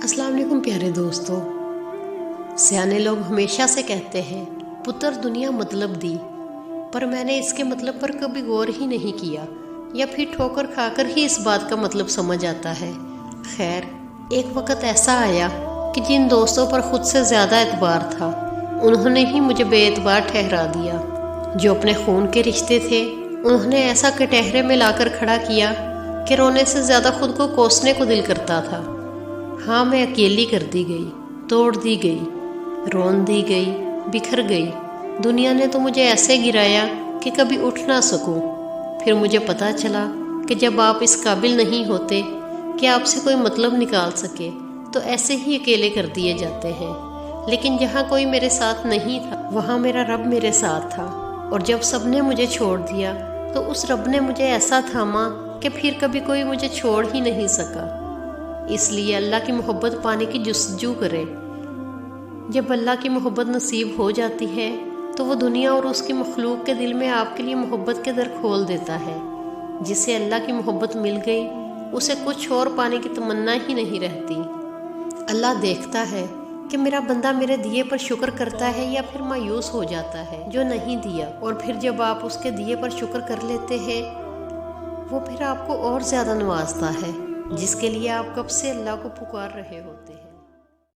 अस्सलाम वालेकुम प्यारे दोस्तों। सियाने लोग हमेशा से कहते हैं पुत्र दुनिया मतलब दी, पर मैंने इसके मतलब पर कभी गौर ही नहीं किया, या फिर ठोकर खाकर ही इस बात का मतलब समझ आता है। खैर, एक वक्त ऐसा आया कि जिन दोस्तों पर खुद से ज़्यादा एतबार था उन्होंने ही मुझे बेएतबार ठहरा दिया। जो अपने खून के रिश्ते थे उन्होंने ऐसा कटहरे में लाकर खड़ा किया कि रोने से ज़्यादा खुद को कोसने को दिल करता था। हाँ, मैं अकेली कर दी गई, तोड़ दी गई, रोन दी गई, बिखर गई। दुनिया ने तो मुझे ऐसे गिराया कि कभी उठ ना सकूं। फिर मुझे पता चला कि जब आप इस काबिल नहीं होते कि आपसे कोई मतलब निकाल सके तो ऐसे ही अकेले कर दिए जाते हैं। लेकिन जहाँ कोई मेरे साथ नहीं था वहाँ मेरा रब मेरे साथ था, और जब सबने मुझे छोड़ दिया तो उस रब ने मुझे ऐसा थामा कि फिर कभी कोई मुझे छोड़ ही नहीं सका। इसलिए अल्लाह की मोहब्बत पाने की जुस्तजू करें। जब अल्लाह की मोहब्बत नसीब हो जाती है तो वो दुनिया और उसकी मखलूक के दिल में आपके लिए मोहब्बत के दर खोल देता है। जिसे अल्लाह की मोहब्बत मिल गई उसे कुछ और पाने की तमन्ना ही नहीं रहती। अल्लाह देखता है कि मेरा बंदा मेरे दिए पर शुक्र करता है या फिर मायूस हो जाता है जो नहीं दिया, और फिर जब आप उसके दिए पर शुक्र कर लेते हैं वो फिर आपको और ज़्यादा नवाजता है, जिसके लिए आप कब से अल्लाह को पुकार रहे होते हैं।